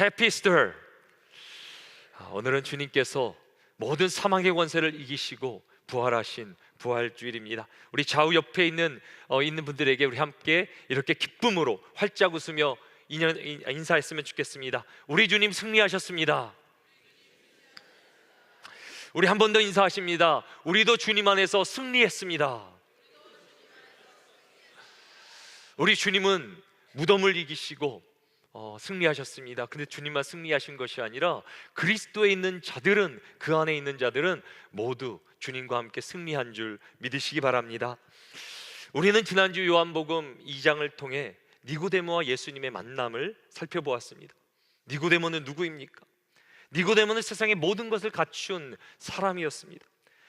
Happy Easter. 오늘은 주님께서 모든 사망의 권세를 이기시고 부활하신 부활주일입니다. 우리 좌우 옆에 있는 분들에게 우리 함께 이렇게 기쁨으로 활짝 웃으며 인사했으면 좋겠습니다. 우리 주님 승리하셨습니다. 우리 한 번 더 인사하십니다. 우리도 주님 안에서 승리했습니다. 우리 주님은 무덤을 이기시고 승리하셨습니다. 근데 주님만 승리하신 것이 아니라 그리스도에 있는 자들은, 그 안에 있는 자들은 모두 주님과 함께 승리한 줄 믿으시기 바랍니다. 우리는 지난주 요한복음 2장을 통해 니고데모와 예수님의 만남을 살펴보았습니다. 니고데모는 누구입니까? 니고데모는 세상의 모든 것을 갖춘 사람이었습니다.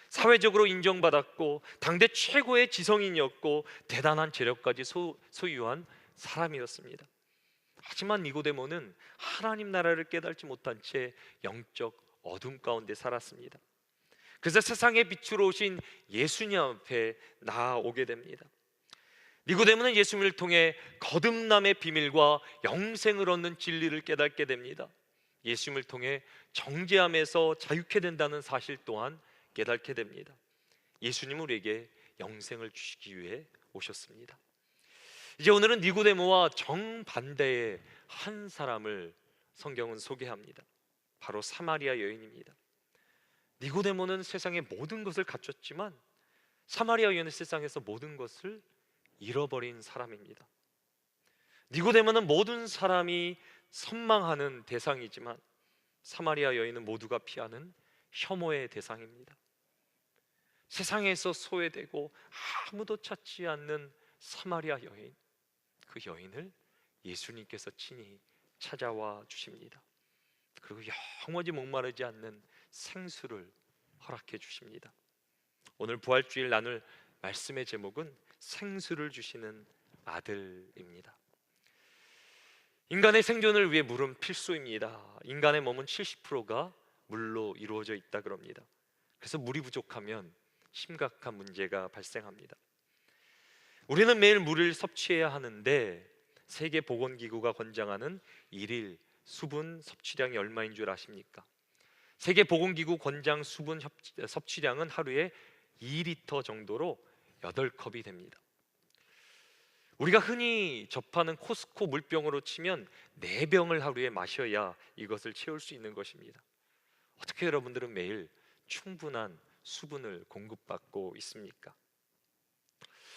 사회적으로 인정받았고 당대 최고의 지성인이었고 대단한 재력까지 소유한 사람이었습니다. 하지만 니고데모는 하나님 나라를 깨닫지 못한 채 영적 어둠 가운데 살았습니다. 그래서 세상의 빛으로 오신 예수님 앞에 나아오게 됩니다. 니고데모는 예수님을 통해 거듭남의 비밀과 영생을 얻는 진리를 깨닫게 됩니다. 예수님을 통해 정죄함에서 자유케 된다는 사실 또한 깨닫게 됩니다. 예수님은 우리에게 영생을 주시기 위해 오셨습니다. 이제 오늘은 니고데모와 정반대의 한 사람을 성경은 소개합니다. 바로 사마리아 여인입니다. 니고데모는 세상의 모든 것을 갖췄지만 사마리아 여인은 세상에서 모든 것을 잃어버린 사람입니다. 니고데모는 모든 사람이 선망하는 대상이지만 사마리아 여인은 모두가 피하는 혐오의 대상입니다. 세상에서 소외되고 아무도 찾지 않는 사마리아 여인, 그 여인을 예수님께서 친히 찾아와 주십니다. 그리고 영원히 목마르지 않는 생수를 허락해 주십니다. 오늘 부활주일 나눌 말씀의 제목은 생수를 주시는 아들입니다. 인간의 생존을 위해 물은 필수입니다. 인간의 몸은 70%가 물로 이루어져 있다 그럽니다. 그래서 물이 부족하면 심각한 문제가 발생합니다. 우리는 매일 물을 섭취해야 하는데 세계보건기구가 권장하는 일일 수분 섭취량이 얼마인 줄 아십니까? 세계보건기구 권장 수분 섭취량은 하루에 2리터 정도로 8컵이 됩니다. 우리가 흔히 접하는 코스코 물병으로 치면 4병을 하루에 마셔야 이것을 채울 수 있는 것입니다. 어떻게 여러분들은 매일 충분한 수분을 공급받고 있습니까?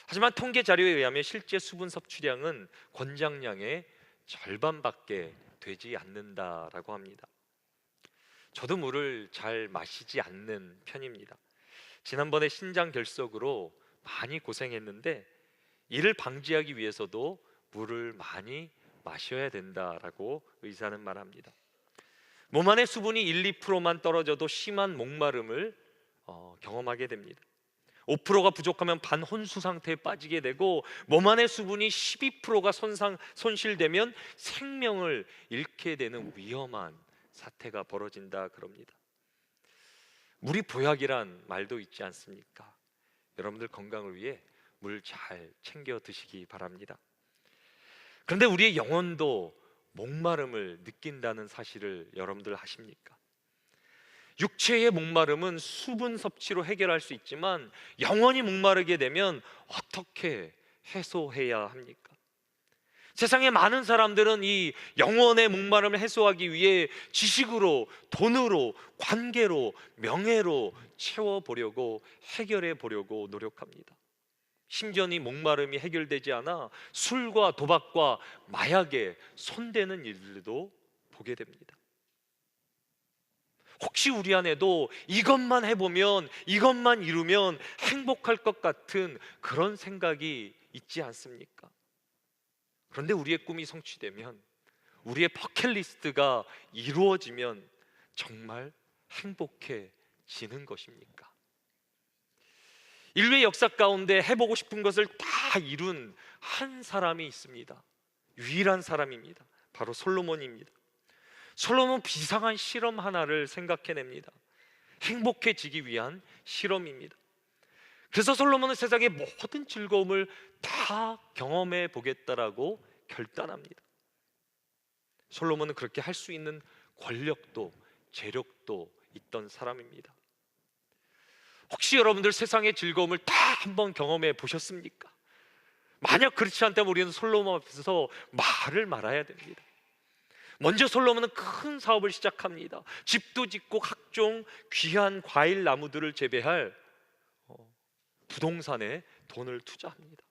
하지만 통계 자료에 의하면 실제 수분 섭취량은 권장량의 절반밖에 되지 않는다라고 합니다. 저도 물을 잘 마시지 않는 편입니다. 지난번에 신장 결석으로 많이 고생했는데 이를 방지하기 위해서도 물을 많이 마셔야 된다라고 의사는 말합니다. 몸 안에 수분이 1, 2%만 떨어져도 심한 목마름을 경험하게 됩니다. 5%가 부족하면 반혼수 상태에 빠지게 되고 몸 안의 수분이 12%가 손실되면 생명을 잃게 되는 위험한 사태가 벌어진다 그럽니다. 물이 보약이란 말도 있지 않습니까? 여러분들 건강을 위해 물 잘 챙겨 드시기 바랍니다. 그런데 우리의 영혼도 목마름을 느낀다는 사실을 여러분들 아십니까? 육체의 목마름은 수분 섭취로 해결할 수 있지만 영원히 목마르게 되면 어떻게 해소해야 합니까? 세상에 많은 사람들은 이 영혼의 목마름을 해소하기 위해 지식으로, 돈으로, 관계로, 명예로 채워보려고, 해결해 보려고 노력합니다. 심지어 이 목마름이 해결되지 않아 술과 도박과 마약에 손대는 일들도 보게 됩니다. 혹시 우리 안에도 이것만 해보면, 이것만 이루면 행복할 것 같은 그런 생각이 있지 않습니까? 그런데 우리의 꿈이 성취되면, 우리의 버킷리스트가 이루어지면 정말 행복해지는 것입니까? 인류의 역사 가운데 해보고 싶은 것을 다 이룬 한 사람이 있습니다. 유일한 사람입니다. 바로 솔로몬입니다. 솔로몬 비상한 실험 하나를 생각해냅니다. 행복해지기 위한 실험입니다. 그래서 솔로몬은 세상의 모든 즐거움을 다 경험해 보겠다라고 결단합니다. 솔로몬은 그렇게 할 수 있는 권력도 재력도 있던 사람입니다. 혹시 여러분들 세상의 즐거움을 다 한번 경험해 보셨습니까? 만약 그렇지 않다면 우리는 솔로몬 앞에서 말을 말아야 됩니다. 먼저 솔로몬은 큰 사업을 시작합니다. 집도 짓고 각종 귀한 과일 나무들을 재배할 부동산에 돈을 투자합니다.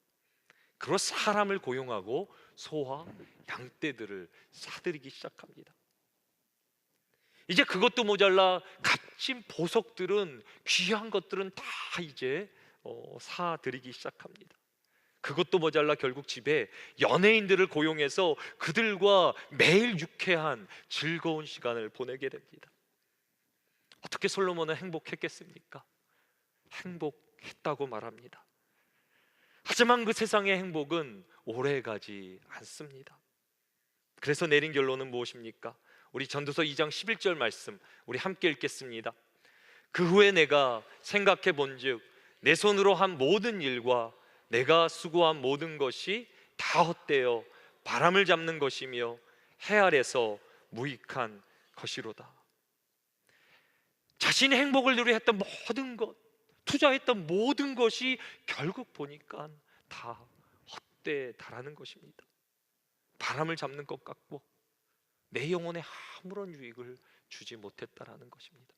그리고 사람을 고용하고 소와 양떼들을 사들이기 시작합니다. 이제 그것도 모자라 값진 보석들은, 귀한 것들은 다 이제 사들이기 시작합니다. 그것도 모자라 결국 집에 연예인들을 고용해서 그들과 매일 유쾌한 즐거운 시간을 보내게 됩니다. 어떻게 솔로몬은 행복했겠습니까? 행복했다고 말합니다. 하지만 그 세상의 행복은 오래가지 않습니다. 그래서 내린 결론은 무엇입니까? 우리 전도서 2장 11절 말씀 우리 함께 읽겠습니다. 그 후에 내가 생각해 본즉 내 손으로 한 모든 일과 내가 수고한 모든 것이 다 헛되어 바람을 잡는 것이며 해 아래서 무익한 것이로다. 자신이 행복을 누려 했던 모든 것, 투자했던 모든 것이 결국 보니까 다 헛되에 달하는 것입니다. 바람을 잡는 것 같고 내 영혼에 아무런 유익을 주지 못했다라는 것입니다.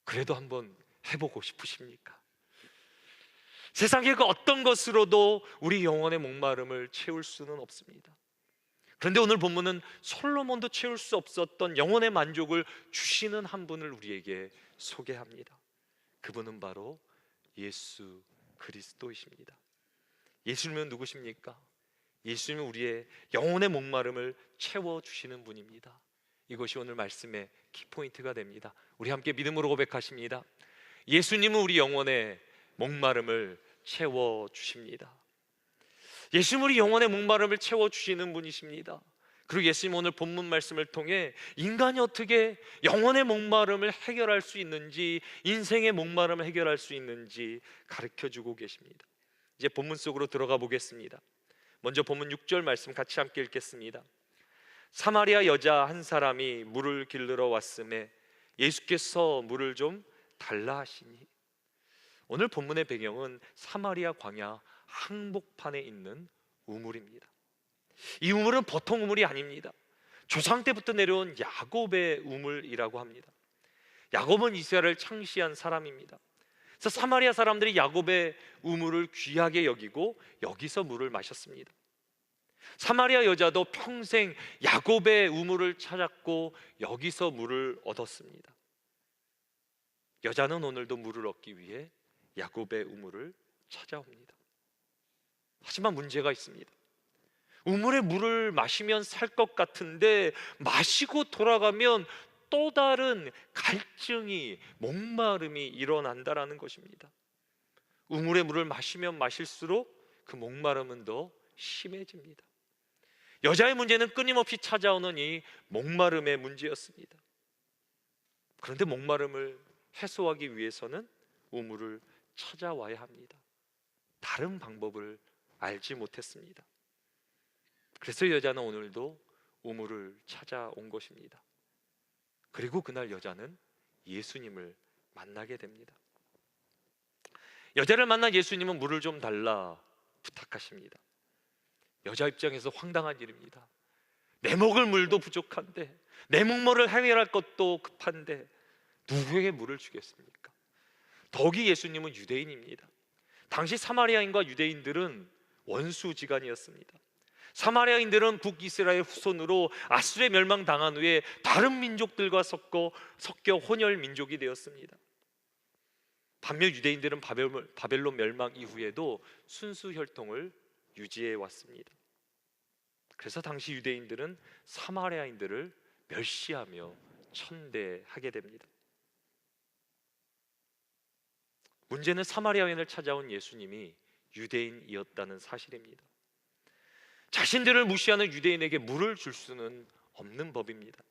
그래도 한번 해보고 싶으십니까? 세상의 그 어떤 것으로도 우리 영혼의 목마름을 채울 수는 없습니다. 그런데 오늘 본문은 솔로몬도 채울 수 없었던 영혼의 만족을 주시는 한 분을 우리에게 소개합니다. 그분은 바로 예수 그리스도이십니다. 예수님은 누구십니까? 예수님은 우리의 영혼의 목마름을 채워주시는 분입니다. 이것이 오늘 말씀의 키포인트가 됩니다. 우리 함께 믿음으로 고백하십니다. 예수님은 우리 영혼의 목마름을 채워주십니다. 예수님은 우리 영혼의 목마름을 채워주시는 분이십니다. 그리고 예수님 오늘 본문 말씀을 통해 인간이 어떻게 영혼의 목마름을 해결할 수 있는지, 인생의 목마름을 해결할 수 있는지 가르쳐주고 계십니다. 이제 본문 속으로 들어가 보겠습니다. 먼저 본문 6절 말씀 같이 함께 읽겠습니다. 사마리아 여자 한 사람이 물을 길르러 왔음에 예수께서 물을 좀 달라 하시니. 오늘 본문의 배경은 사마리아 광야 한복판에 있는 우물입니다. 이 우물은 보통 우물이 아닙니다. 조상 때부터 내려온 야곱의 우물이라고 합니다. 야곱은 이스라엘을 창시한 사람입니다. 그래서 사마리아 사람들이 야곱의 우물을 귀하게 여기고 여기서 물을 마셨습니다. 사마리아 여자도 평생 야곱의 우물을 찾았고 여기서 물을 얻었습니다. 여자는 오늘도 물을 얻기 위해 야곱의 우물을 찾아옵니다. 하지만 문제가 있습니다. 우물의 물을 마시면 살 것 같은데 마시고 돌아가면 또 다른 갈증이, 목마름이 일어난다라는 것입니다. 우물의 물을 마시면 마실수록 그 목마름은 더 심해집니다. 여자의 문제는 끊임없이 찾아오는 이 목마름의 문제였습니다. 그런데 목마름을 해소하기 위해서는 우물을 찾아와야 합니다. 다른 방법을 알지 못했습니다. 그래서 여자는 오늘도 우물을 찾아온 것입니다. 그리고 그날 여자는 예수님을 만나게 됩니다. 여자를 만난 예수님은 물을 좀 달라 부탁하십니다. 여자 입장에서 황당한 일입니다. 내 먹을 물도 부족한데, 내 목마름을 해결할 것도 급한데 누구에게 물을 주겠습니까? 더욱이 예수님은 유대인입니다. 당시 사마리아인과 유대인들은 원수지간이었습니다. 사마리아인들은 북이스라엘 후손으로 아수르에 멸망당한 후에 다른 민족들과 섞여 혼혈 민족이 되었습니다. 반면 유대인들은 바벨론 멸망 이후에도 순수 혈통을 유지해 왔습니다. 그래서 당시 유대인들은 사마리아인들을 멸시하며 천대하게 됩니다. 문제는 사마리아인을 찾아온 예수님이 유대인이었다는 사실입니다. 자신들을 무시하는 유대인에게 물을 줄 수는 없는 법입니다.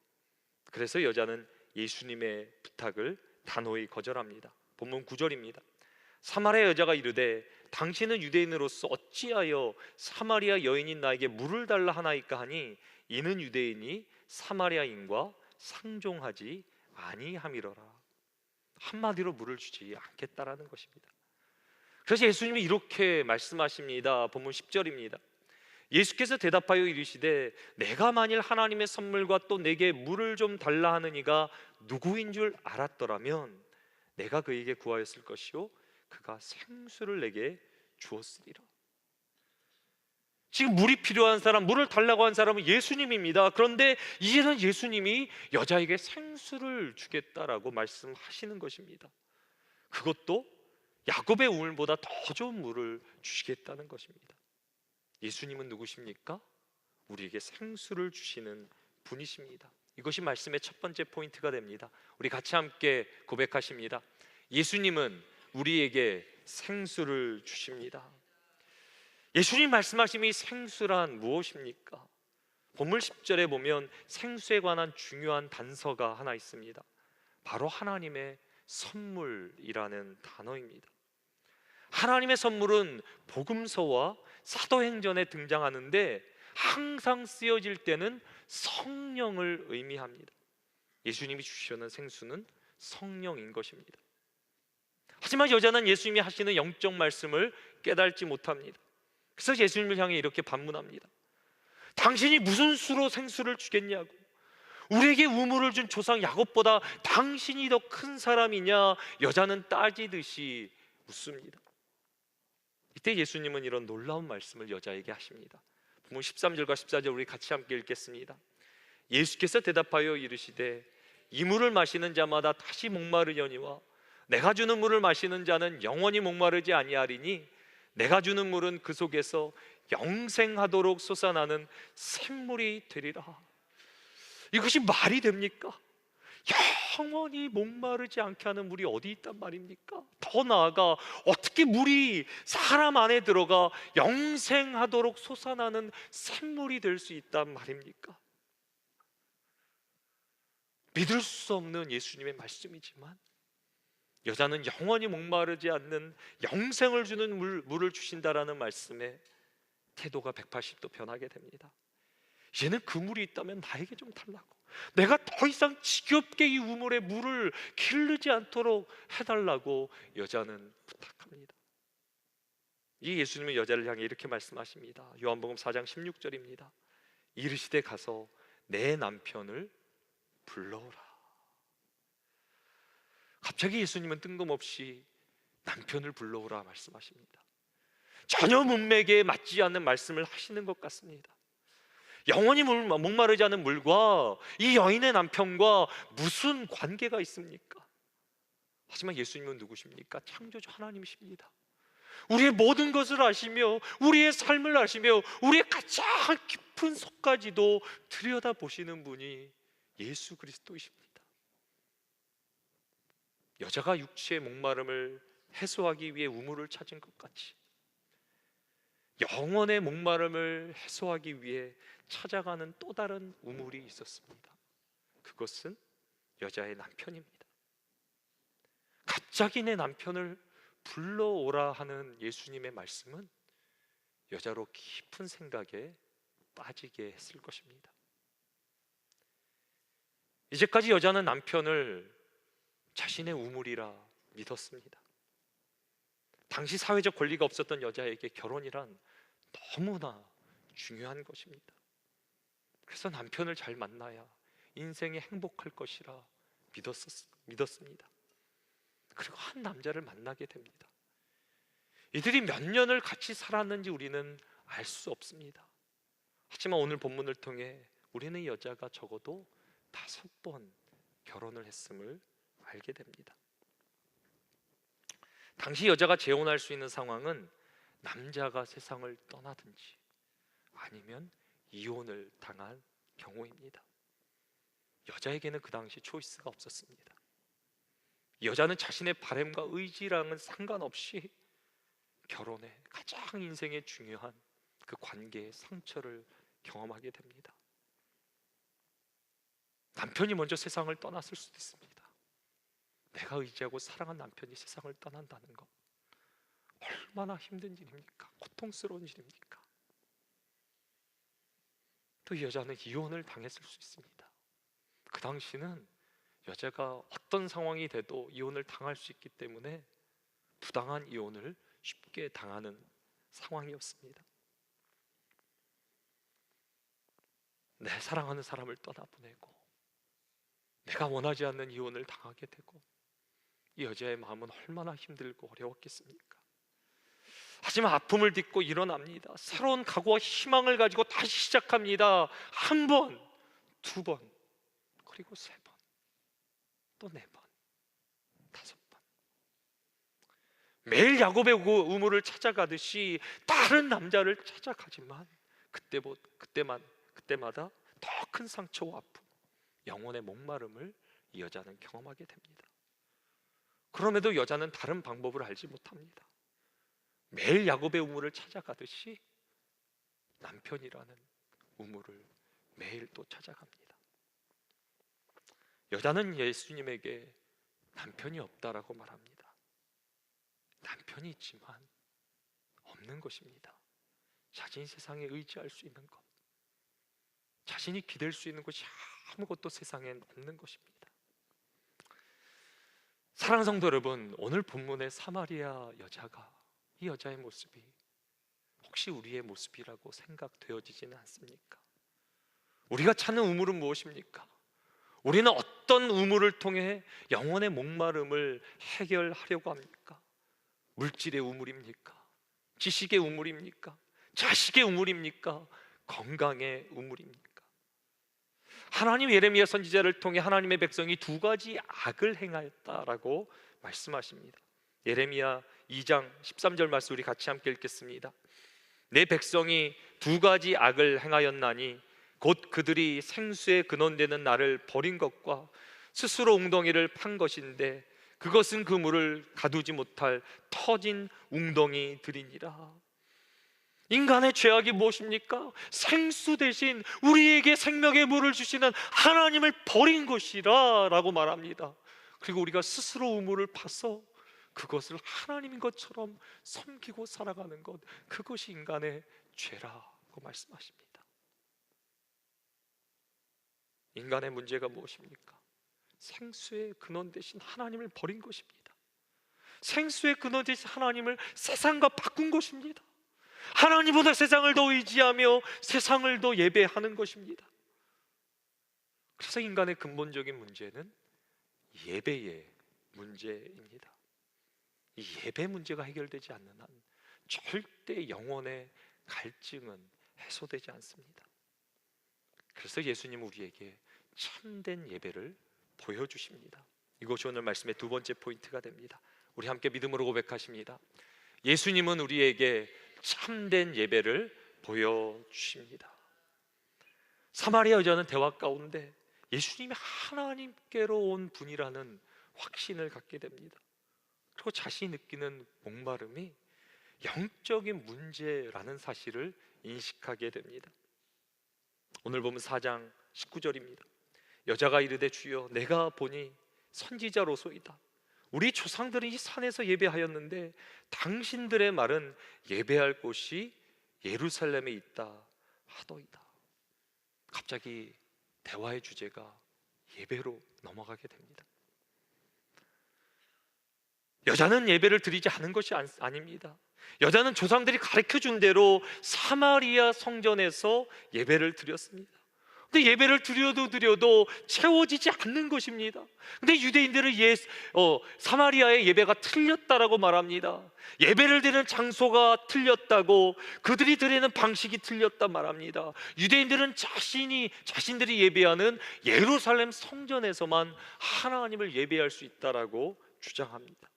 그래서 여자는 예수님의 부탁을 단호히 거절합니다. 본문 9절입니다. 사마리아 여자가 이르되 당신은 유대인으로서 어찌하여 사마리아 여인인 나에게 물을 달라 하나이까 하니 이는 유대인이 사마리아인과 상종하지 아니함이로라. 한마디로 물을 주지 않겠다라는 것입니다. 그래서 예수님이 이렇게 말씀하십니다. 본문 10절입니다. 예수께서 대답하여 이르시되 내가 만일 하나님의 선물과 또 내게 물을 좀 달라 하는 이가 누구인 줄 알았더라면 내가 그에게 구하였을 것이요 그가 생수를 내게 주었으리라. 지금 물이 필요한 사람, 물을 달라고 한 사람은 예수님입니다. 그런데 이제는 예수님이 여자에게 생수를 주겠다라고 말씀하시는 것입니다. 그것도 야곱의 우물보다 더 좋은 물을 주시겠다는 것입니다. 예수님은 누구십니까? 우리에게 생수를 주시는 분이십니다. 이것이 말씀의 첫 번째 포인트가 됩니다. 우리 같이 함께 고백하십니다. 예수님은 우리에게 생수를 주십니다. 예수님 말씀하심이 생수란 무엇입니까? 본문 10절에 보면 생수에 관한 중요한 단서가 하나 있습니다. 바로 하나님의 선물이라는 단어입니다. 하나님의 선물은 복음서와 사도행전에 등장하는데 항상 쓰여질 때는 성령을 의미합니다. 예수님이 주시는 생수는 성령인 것입니다. 하지만 여자는 예수님이 하시는 영적 말씀을 깨닫지 못합니다. 그래서 예수님을 향해 이렇게 반문합니다. 당신이 무슨 수로 생수를 주겠냐고, 우리에게 우물을 준 조상 야곱보다 당신이 더 큰 사람이냐, 여자는 따지듯이 묻습니다. 이때 예수님은 이런 놀라운 말씀을 여자에게 하십니다. 본문 13절과 14절 우리 같이 함께 읽겠습니다. 예수께서 대답하여 이르시되 이 물을 마시는 자마다 다시 목마르려니와 내가 주는 물을 마시는 자는 영원히 목마르지 아니하리니 내가 주는 물은 그 속에서 영생하도록 솟아나는 샘물이 되리라. 이것이 말이 됩니까? 영원히 목마르지 않게 하는 물이 어디 있단 말입니까? 더 나아가 어떻게 물이 사람 안에 들어가 영생하도록 솟아나는 샘물이 될 수 있단 말입니까? 믿을 수 없는 예수님의 말씀이지만 여자는 영원히 목마르지 않는 영생을 주는 물을 주신다라는 말씀에 태도가 180도 변하게 됩니다. 이제는 그 물이 있다면 나에게 좀 달라고, 내가 더 이상 지겹게 이 우물에 물을 기르지 않도록 해달라고 여자는 부탁합니다. 이 예수님은 여자를 향해 이렇게 말씀하십니다. 요한복음 4장 16절입니다. 이르시되 가서 내 남편을 불러오라. 갑자기 예수님은 뜬금없이 남편을 불러오라 말씀하십니다. 전혀 문맥에 맞지 않는 말씀을 하시는 것 같습니다. 영원히 목마르지 않은 물과 이 여인의 남편과 무슨 관계가 있습니까? 하지만 예수님은 누구십니까? 창조주 하나님이십니다. 우리의 모든 것을 아시며 우리의 삶을 아시며 우리의 가장 깊은 속까지도 들여다보시는 분이 예수 그리스도이십니다. 여자가 육체의 목마름을 해소하기 위해 우물을 찾은 것 같이 영혼의 목마름을 해소하기 위해 찾아가는 또 다른 우물이 있었습니다. 그것은 여자의 남편입니다. 갑자기 내 남편을 불러오라 하는 예수님의 말씀은 여자로 깊은 생각에 빠지게 했을 것입니다. 이제까지 여자는 남편을 자신의 우물이라 믿었습니다. 당시 사회적 권리가 없었던 여자에게 결혼이란 너무나 중요한 것입니다. 그래서 남편을 잘 만나야 인생이 행복할 것이라 믿었습니다. 그리고 한 남자를 만나게 됩니다. 이들이 몇 년을 같이 살았는지 우리는 알 수 없습니다. 하지만 오늘 본문을 통해 우리는 이 여자가 적어도 5번 결혼을 했음을 알게 됩니다. 당시 여자가 재혼할 수 있는 상황은 남자가 세상을 떠나든지 아니면 이혼을 당한 경우입니다. 여자에게는 그 당시 초이스가 없었습니다. 여자는 자신의 바람과 의지랑은 상관없이 결혼에 가장 인생에 중요한 그 관계의 상처를 경험하게 됩니다. 남편이 먼저 세상을 떠났을 수도 있습니다. 내가 의지하고 사랑한 남편이 세상을 떠난다는 것 얼마나 힘든 일입니까? 고통스러운 일입니까? 또 이 여자는 이혼을 당했을 수 있습니다. 그 당시는 여자가 어떤 상황이 돼도 이혼을 당할 수 있기 때문에 부당한 이혼을 쉽게 당하는 상황이었습니다. 내 사랑하는 사람을 떠나보내고 내가 원하지 않는 이혼을 당하게 되고 이 여자의 마음은 얼마나 힘들고 어려웠겠습니까? 하지만 아픔을 딛고 일어납니다. 새로운 각오와 희망을 가지고 다시 시작합니다. 한 번, 두 번, 그리고 세 번, 또 네 번, 다섯 번. 매일 야곱의 우물을 찾아가듯이 다른 남자를 찾아가지만 그때마다 더 큰 상처와 아픔, 영혼의 목마름을 이 여자는 경험하게 됩니다. 그럼에도 여자는 다른 방법을 알지 못합니다. 매일 야곱의 우물을 찾아가듯이 남편이라는 우물을 매일 또 찾아갑니다. 여자는 예수님에게 남편이 없다라고 말합니다. 남편이 있지만 없는 것입니다. 자신이 세상에 의지할 수 있는 것, 자신이 기댈 수 있는 것이 아무것도 세상엔 없는 것입니다. 사랑하는 성도 여러분, 오늘 본문의 사마리아 여자가, 이 여자의 모습이 혹시 우리의 모습이라고 생각되어지지는 않습니까? 우리가 찾는 우물은 무엇입니까? 우리는 어떤 우물을 통해 영혼의 목마름을 해결하려고 합니까? 물질의 우물입니까? 지식의 우물입니까? 자식의 우물입니까? 건강의 우물입니까? 하나님 예레미야 선지자를 통해 하나님의 백성이 두 가지 악을 행하였다라고 말씀하십니다. 예레미야 2장 13절 말씀 우리 같이 함께 읽겠습니다. 내 백성이 두 가지 악을 행하였나니 곧 그들이 생수의 근원되는 나를 버린 것과 스스로 웅덩이를 판 것인데 그것은 그 물을 가두지 못할 터진 웅덩이들이니라. 인간의 죄악이 무엇입니까? 생수 대신 우리에게 생명의 물을 주시는 하나님을 버린 것이라 라고 말합니다. 그리고 우리가 스스로 우물을 파서 그것을 하나님인 것처럼 섬기고 살아가는 것, 그것이 인간의 죄라고 말씀하십니다. 인간의 문제가 무엇입니까? 생수의 근원 대신 하나님을 버린 것입니다. 생수의 근원 대신 하나님을 세상과 바꾼 것입니다. 하나님보다 세상을 더 의지하며 세상을 더 예배하는 것입니다. 그래서 인간의 근본적인 문제는 예배의 문제입니다. 이 예배 문제가 해결되지 않는 한 절대 영혼의 갈증은 해소되지 않습니다. 그래서 예수님은 우리에게 참된 예배를 보여주십니다. 이것이 오늘 말씀의 두 번째 포인트가 됩니다. 우리 함께 믿음으로 고백하십니다. 예수님은 우리에게 참된 예배를 보여주십니다. 사마리아 여자는 대화 가운데 예수님이 하나님께로 온 분이라는 확신을 갖게 됩니다. 그리고 자신이 느끼는 목마름이 영적인 문제라는 사실을 인식하게 됩니다. 오늘 보면 4장 19절입니다. 여자가 이르되 주여 내가 보니 선지자로소이다. 우리 조상들은 이 산에서 예배하였는데 당신들의 말은 예배할 곳이 예루살렘에 있다 하더이다. 갑자기 대화의 주제가 예배로 넘어가게 됩니다. 여자는 예배를 드리지 않은 것이 아닙니다. 여자는 조상들이 가르쳐준 대로 사마리아 성전에서 예배를 드렸습니다. 근데 예배를 드려도 채워지지 않는 것입니다. 근데 유대인들은 사마리아의 예배가 틀렸다라고 말합니다. 예배를 드리는 장소가 틀렸다고, 그들이 드리는 방식이 틀렸다 말합니다. 유대인들은 자신들이 예배하는 예루살렘 성전에서만 하나님을 예배할 수 있다라고 주장합니다.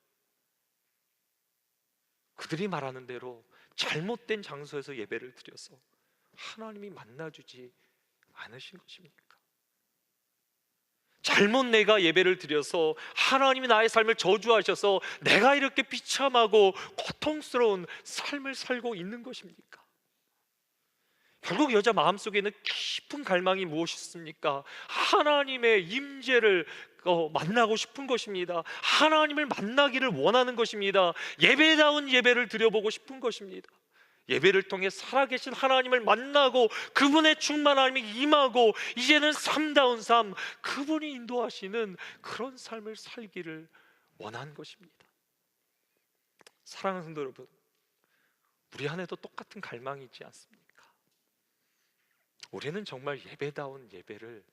그들이 말하는 대로 잘못된 장소에서 예배를 드려서 하나님이 만나주지 않으신 것입니까? 잘못 내가 예배를 드려서 하나님이 나의 삶을 저주하셔서 내가 이렇게 비참하고 고통스러운 삶을 살고 있는 것입니까? 결국 여자 마음속에는 깊은 갈망이 무엇이었습니까? 하나님의 임재를 만나고 싶은 것입니다. 하나님을 만나기를 원하는 것입니다. 예배다운 예배를 드려보고 싶은 것입니다. 예배를 통해 살아계신 하나님을 만나고 그분의 충만함이 임하고 이제는 삶다운 삶, 그분이 인도하시는 그런 삶을 살기를 원한 것입니다. 사랑하는 성도 여러분, 우리 안에도 똑같은 갈망이 있지 않습니까? 우리는 정말 예배다운 예배를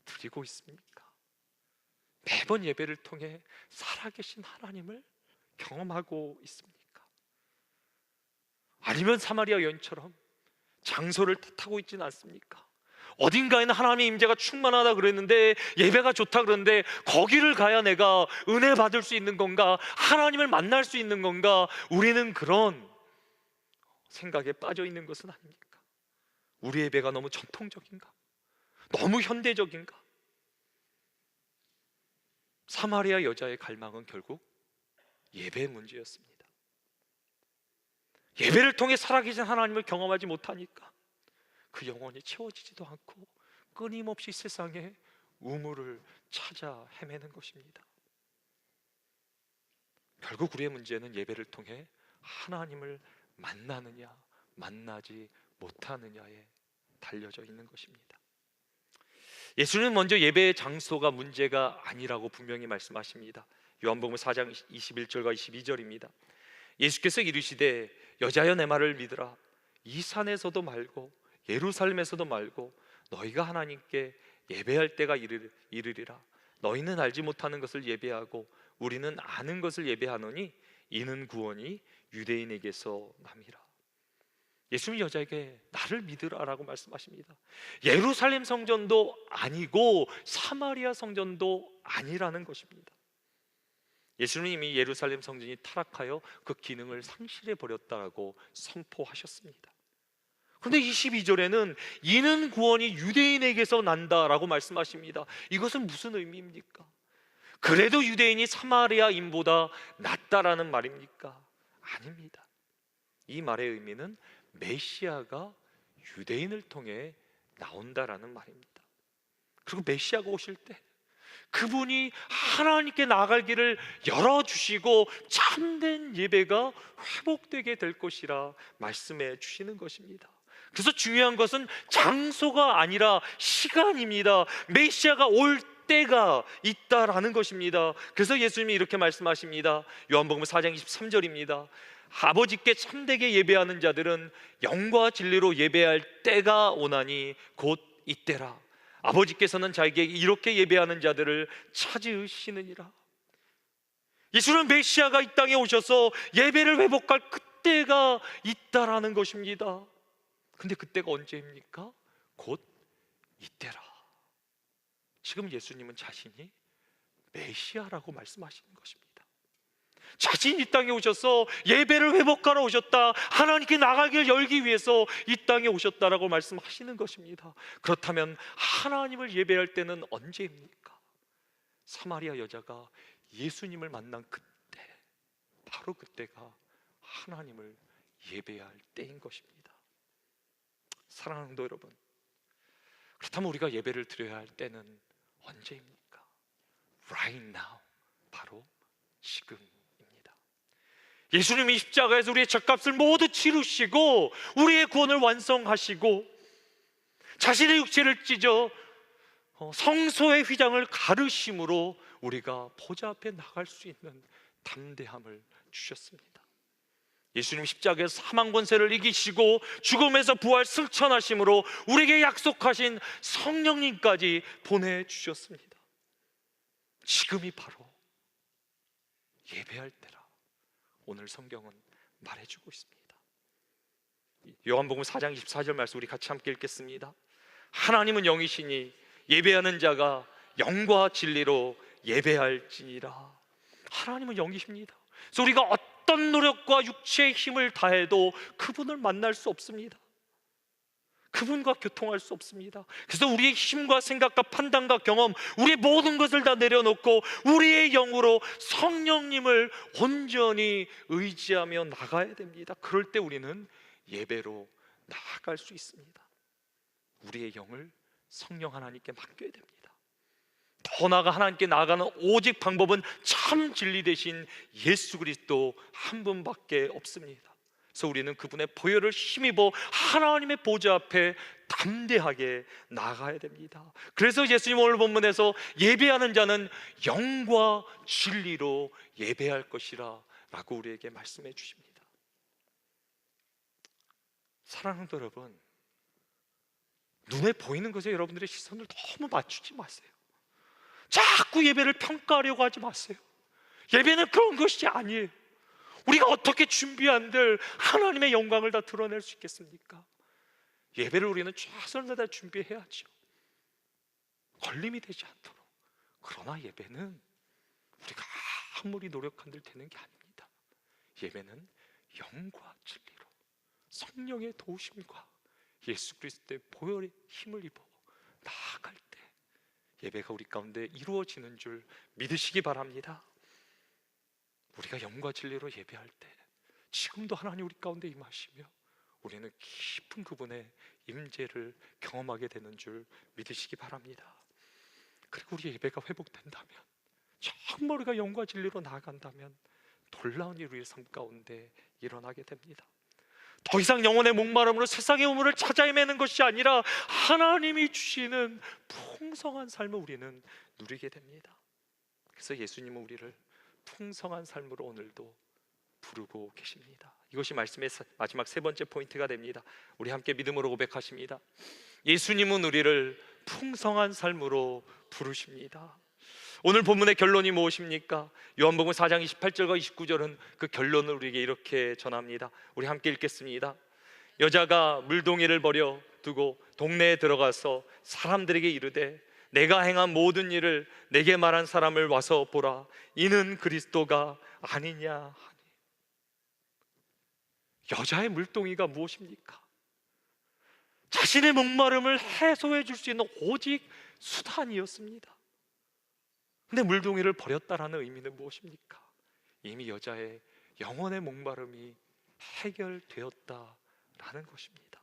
드리고 있습니까? 매번 예배를 통해 살아계신 하나님을 경험하고 있습니까? 아니면 사마리아 여인처럼 장소를 탓하고 있지는 않습니까? 어딘가에는 하나님의 임재가 충만하다 그랬는데, 예배가 좋다 그러는데 거기를 가야 내가 은혜 받을 수 있는 건가? 하나님을 만날 수 있는 건가? 우리는 그런 생각에 빠져 있는 것은 아닙니까? 우리 예배가 너무 전통적인가? 너무 현대적인가? 사마리아 여자의 갈망은 결국 예배의 문제였습니다. 예배를 통해 살아계신 하나님을 경험하지 못하니까 그 영혼이 채워지지도 않고 끊임없이 세상에 우물을 찾아 헤매는 것입니다. 결국 우리의 문제는 예배를 통해 하나님을 만나느냐 만나지 못하느냐에 달려져 있는 것입니다. 예수는 먼저 예배의 장소가 문제가 아니라고 분명히 말씀하십니다. 요한복음 4장 21절과 22절입니다. 예수께서 이르시되 여자여 내 말을 믿으라. 이 산에서도 말고 예루살렘에서도 말고 너희가 하나님께 예배할 때가 이르리라. 너희는 알지 못하는 것을 예배하고 우리는 아는 것을 예배하노니 이는 구원이 유대인에게서 남이라. 예수님이 여자에게 나를 믿으라라고 말씀하십니다. 예루살렘 성전도 아니고 사마리아 성전도 아니라는 것입니다. 예수님이 예루살렘 성전이 타락하여 그 기능을 상실해 버렸다고 선포하셨습니다. 그런데 22절에는 이는 구원이 유대인에게서 난다라고 말씀하십니다. 이것은 무슨 의미입니까? 그래도 유대인이 사마리아인보다 낫다라는 말입니까? 아닙니다. 이 말의 의미는 메시아가 유대인을 통해 나온다라는 말입니다. 그리고 메시아가 오실 때 그분이 하나님께 나아갈 길을 열어주시고 참된 예배가 회복되게 될 것이라 말씀해 주시는 것입니다. 그래서 중요한 것은 장소가 아니라 시간입니다. 메시아가 올 때가 있다라는 것입니다. 그래서 예수님이 이렇게 말씀하십니다. 요한복음 4장 23절입니다. 아버지께 참되게 예배하는 자들은 영과 진리로 예배할 때가 오나니 곧 이때라. 아버지께서는 자에게 이렇게 예배하는 자들을 찾으시느니라. 예수는 메시아가 이 땅에 오셔서 예배를 회복할 그때가 있다라는 것입니다. 근데 그때가 언제입니까? 곧 이때라. 지금 예수님은 자신이 메시아라고 말씀하시는 것입니다. 자신이 이 땅에 오셔서 예배를 회복하러 오셨다, 하나님께 나가길 열기 위해서 이 땅에 오셨다라고 말씀하시는 것입니다. 그렇다면 하나님을 예배할 때는 언제입니까? 사마리아 여자가 예수님을 만난 그때, 바로 그때가 하나님을 예배할 때인 것입니다. 사랑하는 성도 여러분, 그렇다면 우리가 예배를 드려야 할 때는 언제입니까? Right now, 바로 지금입니다. 예수님이 십자가에서 우리의 죗값을 모두 치르시고 우리의 구원을 완성하시고 자신의 육체를 찢어 성소의 휘장을 가르심으로 우리가 보좌 앞에 나갈 수 있는 담대함을 주셨습니다. 예수님 십자가에서 사망 권세를 이기시고 죽음에서 부활 승천하심으로 우리에게 약속하신 성령님까지 보내주셨습니다. 지금이 바로 예배할 때라 오늘 성경은 말해주고 있습니다. 요한복음 4장 24절 말씀 우리 같이 함께 읽겠습니다. 하나님은 영이시니 예배하는 자가 영과 진리로 예배할지니라. 하나님은 영이십니다. 그래서 우리가 어떤 노력과 육체의 힘을 다해도 그분을 만날 수 없습니다. 그분과 교통할 수 없습니다. 그래서 우리의 힘과 생각과 판단과 경험, 우리의 모든 것을 다 내려놓고 우리의 영으로 성령님을 온전히 의지하며 나가야 됩니다. 그럴 때 우리는 예배로 나아갈 수 있습니다. 우리의 영을 성령 하나님께 맡겨야 됩니다. 더 나아가 하나님께 나아가는 오직 방법은 참 진리 되신 예수 그리스도 한 분밖에 없습니다. 그래서 우리는 그분의 보혈을 힘입어 하나님의 보좌 앞에 담대하게 나가야 됩니다. 그래서 예수님 오늘 본문에서 예배하는 자는 영과 진리로 예배할 것이라 라고 우리에게 말씀해 주십니다. 사랑하는 여러분, 눈에 보이는 것에 여러분들의 시선을 너무 맞추지 마세요. 자꾸 예배를 평가하려고 하지 마세요. 예배는 그런 것이 아니에요. 우리가 어떻게 준비한들 하나님의 영광을 다 드러낼 수 있겠습니까? 예배를 우리는 최선을 다해 준비해야죠. 걸림이 되지 않도록. 그러나 예배는 우리가 아무리 노력한들 되는 게 아닙니다. 예배는 영과 진리로 성령의 도우심과 예수 그리스도의 보혈의 힘을 입어 나아갈 때 예배가 우리 가운데 이루어지는 줄 믿으시기 바랍니다. 우리가 영과 진리로 예배할 때 지금도 하나님 우리 가운데 임하시며 우리는 깊은 그분의 임재를 경험하게 되는 줄 믿으시기 바랍니다. 그리고 우리 예배가 회복된다면, 정말 우리가 영과 진리로 나아간다면 놀라운 일이 우리의 삶 가운데 일어나게 됩니다. 더 이상 영혼의 목마름으로 세상의 우물을 찾아 헤매는 것이 아니라 하나님이 주시는 풍성한 삶을 우리는 누리게 됩니다. 그래서 예수님은 우리를 풍성한 삶으로 오늘도 부르고 계십니다. 이것이 말씀의 마지막 세 번째 포인트가 됩니다. 우리 함께 믿음으로 고백하십니다. 예수님은 우리를 풍성한 삶으로 부르십니다. 오늘 본문의 결론이 무엇입니까? 요한복음 4장 28절과 29절은 그 결론을 우리에게 이렇게 전합니다. 우리 함께 읽겠습니다. 여자가 물동이를 버려 두고 동네에 들어가서 사람들에게 이르되 내가 행한 모든 일을 내게 말한 사람을 와서 보라. 이는 그리스도가 아니냐 하니. 여자의 물동이가 무엇입니까? 자신의 목마름을 해소해 줄 수 있는 오직 수단이었습니다. 근데 물동이를 버렸다라는 의미는 무엇입니까? 이미 여자의 영혼의 목마름이 해결되었다라는 것입니다.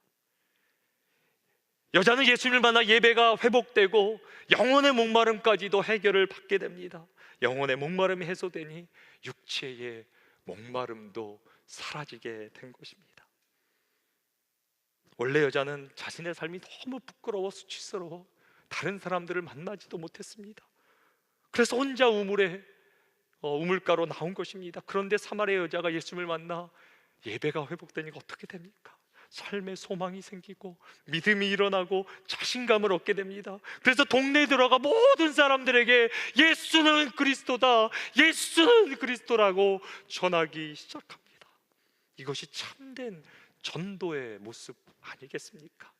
여자는 예수님을 만나 예배가 회복되고 영혼의 목마름까지도 해결을 받게 됩니다. 영혼의 목마름이 해소되니 육체의 목마름도 사라지게 된 것입니다. 원래 여자는 자신의 삶이 너무 부끄러워 수치스러워 다른 사람들을 만나지도 못했습니다. 그래서 혼자 우물가로 나온 것입니다. 그런데 사마리아 여자가 예수님을 만나 예배가 회복되니까 어떻게 됩니까? 삶의 소망이 생기고 믿음이 일어나고 자신감을 얻게 됩니다. 그래서 동네에 들어가 모든 사람들에게 예수는 그리스도다, 예수는 그리스도라고 전하기 시작합니다. 이것이 참된 전도의 모습 아니겠습니까?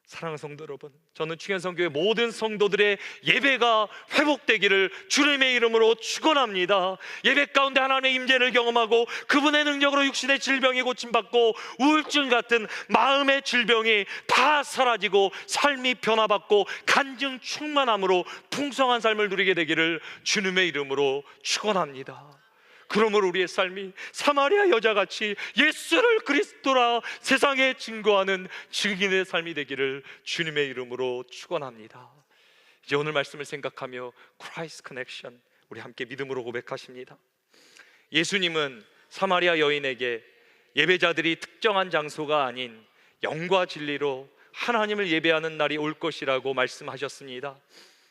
사랑하는 성도 여러분, 저는 충현성교회 모든 성도들의 예배가 회복되기를 주님의 이름으로 축원합니다. 예배 가운데 하나님의 임재를 경험하고 그분의 능력으로 육신의 질병이 고침받고 우울증 같은 마음의 질병이 다 사라지고 삶이 변화받고 간증 충만함으로 풍성한 삶을 누리게 되기를 주님의 이름으로 축원합니다. 그러므로 우리의 삶이 사마리아 여자같이 예수를 그리스도라 세상에 증거하는 증인의 삶이 되기를 주님의 이름으로 축원합니다. 이제 오늘 말씀을 생각하며 Christ Connection, 우리 함께 믿음으로 고백하십니다. 예수님은 사마리아 여인에게 예배자들이 특정한 장소가 아닌 영과 진리로 하나님을 예배하는 날이 올 것이라고 말씀하셨습니다.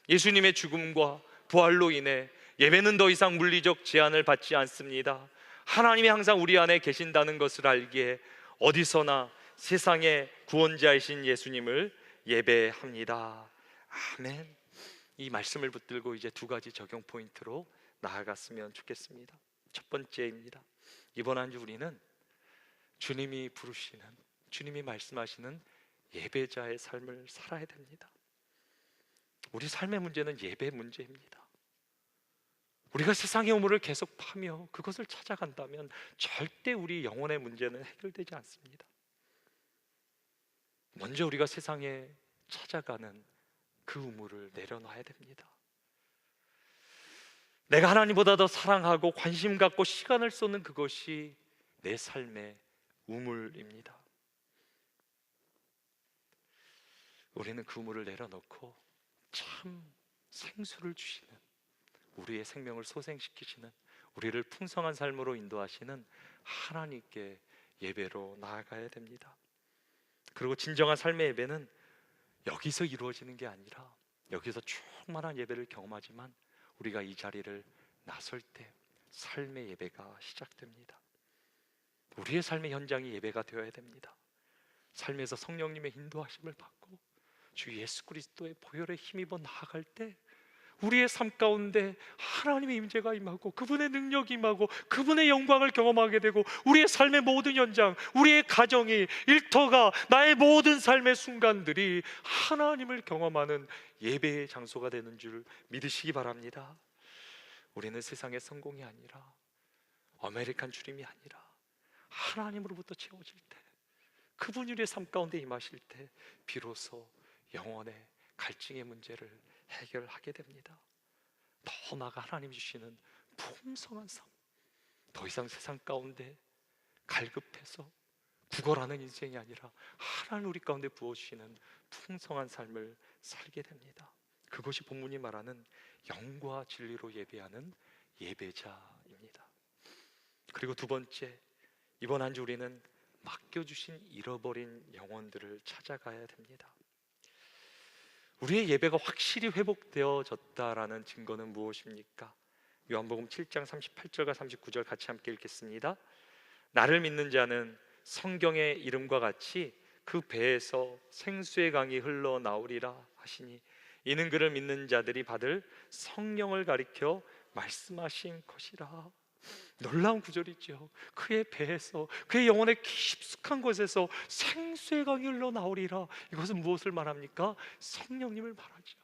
예수님의 죽음과 부활로 인해 예배는 더 이상 물리적 제한을 받지 않습니다. 하나님이 항상 우리 안에 계신다는 것을 알기에 어디서나 세상의 구원자이신 예수님을 예배합니다. 아멘. 이 말씀을 붙들고 이제 두 가지 적용 포인트로 나아갔으면 좋겠습니다. 첫 번째입니다. 이번 한 주 우리는 주님이 부르시는, 주님이 말씀하시는 예배자의 삶을 살아야 됩니다. 우리 삶의 문제는 예배 문제입니다. 우리가 세상의 우물을 계속 파며 그것을 찾아간다면 절대 우리 영혼의 문제는 해결되지 않습니다. 먼저 우리가 세상에 찾아가는 그 우물을 내려놔야 됩니다. 내가 하나님보다 더 사랑하고 관심 갖고 시간을 쏟는 그것이 내 삶의 우물입니다. 우리는 그 우물을 내려놓고 참 생수를 주시는, 우리의 생명을 소생시키시는, 우리를 풍성한 삶으로 인도하시는 하나님께 예배로 나아가야 됩니다. 그리고 진정한 삶의 예배는 여기서 이루어지는 게 아니라 여기서 충만한 예배를 경험하지만 우리가 이 자리를 나설 때 삶의 예배가 시작됩니다. 우리의 삶의 현장이 예배가 되어야 됩니다. 삶에서 성령님의 인도하심을 받고 주 예수 그리스도의 보혈에 힘입어 나아갈 때 우리의 삶 가운데 하나님의 임재가 임하고 그분의 능력이 임하고 그분의 영광을 경험하게 되고 우리의 삶의 모든 현장, 우리의 가정이, 일터가, 나의 모든 삶의 순간들이 하나님을 경험하는 예배의 장소가 되는 줄 믿으시기 바랍니다. 우리는 세상의 성공이 아니라 아메리칸 주림이 아니라 하나님으로부터 채워질 때, 그분이 우리의 삶 가운데 임하실 때 비로소 영혼의 갈증의 문제를 해결하게 됩니다. 더 나아가 하나님 주시는 풍성한 삶, 더 이상 세상 가운데 갈급해서 구걸하는 인생이 아니라 하나님 우리 가운데 부어주시는 풍성한 삶을 살게 됩니다. 그것이 본문이 말하는 영과 진리로 예배하는 예배자입니다. 그리고 두 번째, 이번 한 주 우리는 맡겨주신 잃어버린 영혼들을 찾아가야 됩니다. 우리의 예배가 확실히 회복되어졌다라는 증거는 무엇입니까? 요한복음 7장 38절과 39절 같이 함께 읽겠습니다. 나를 믿는 자는 성경의 이름과 같이 그 배에서 생수의 강이 흘러나오리라 하시니 이는 그를 믿는 자들이 받을 성령을 가리켜 말씀하신 것이라. 놀라운 구절이죠. 그의 배에서, 그의 영혼의 깊숙한 곳에서 생수의 강이 흘러나오리라. 이것은 무엇을 말합니까? 성령님을 말하죠.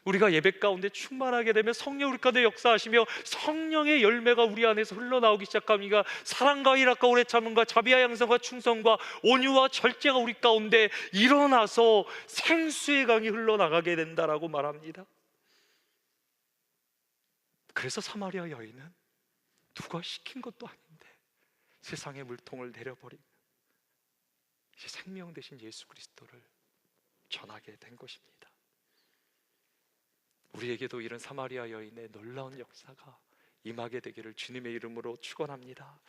우리가 예배 가운데 충만하게 되면 성령 우리 가운데 역사하시며 성령의 열매가 우리 안에서 흘러나오기 시작합니다. 사랑과 일학과 오래 참음과 자비와 양성과 충성과 온유와 절제가 우리 가운데 일어나서 생수의 강이 흘러나가게 된다라고 말합니다. 그래서 사마리아 여인은 누가 시킨 것도 아닌데 세상의 물통을 내려버리고 이제 생명 되신 예수 그리스도를 전하게 된 것입니다. 우리에게도 이런 사마리아 여인의 놀라운 역사가 임하게 되기를 주님의 이름으로 축원합니다.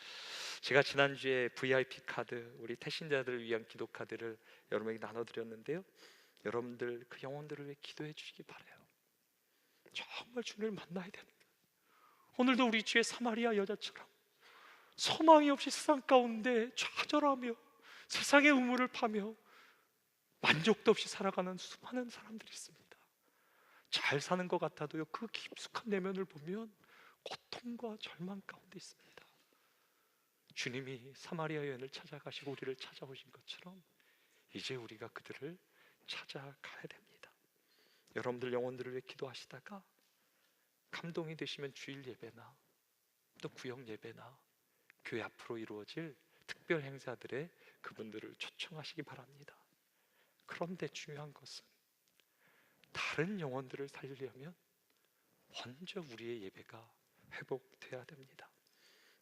제가 지난주에 VIP 카드, 우리 태신자들을 위한 기도 카드를 여러분에게 나눠드렸는데요, 여러분들 그 영혼들을 위해 기도해 주시기 바라요. 정말 주님을 만나야 되는, 오늘도 우리 주의 사마리아 여자처럼 소망이 없이 세상 가운데 좌절하며 세상의 우물을 파며 만족도 없이 살아가는 수많은 사람들이 있습니다. 잘 사는 것 같아도요, 그 깊숙한 내면을 보면 고통과 절망 가운데 있습니다. 주님이 사마리아 여인을 찾아가시고 우리를 찾아오신 것처럼 이제 우리가 그들을 찾아가야 됩니다. 여러분들 영혼들을 위해 기도하시다가 감동이 되시면 주일 예배나 또 구역 예배나 교회 앞으로 이루어질 특별 행사들에 그분들을 초청하시기 바랍니다. 그런데 중요한 것은 다른 영혼들을 살리려면 먼저 우리의 예배가 회복돼야 됩니다.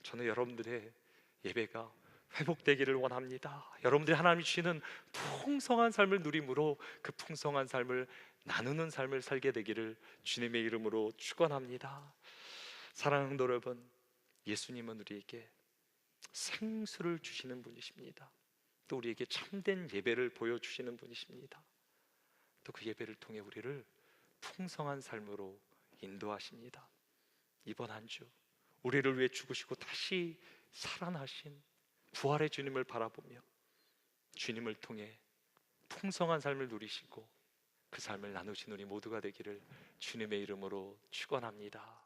저는 여러분들의 예배가 회복되기를 원합니다. 여러분들이 하나님이 주시는 풍성한 삶을 누림으로 그 풍성한 삶을 나누는 삶을 살게 되기를 주님의 이름으로 축원합니다. 사랑하는 성도 여러분, 예수님은 우리에게 생수를 주시는 분이십니다. 또 우리에게 참된 예배를 보여주시는 분이십니다. 또 그 예배를 통해 우리를 풍성한 삶으로 인도하십니다. 이번 한 주 우리를 위해 죽으시고 다시 살아나신 부활의 주님을 바라보며 주님을 통해 풍성한 삶을 누리시고 그 삶을 나누신 우리 모두가 되기를 주님의 이름으로 축원합니다.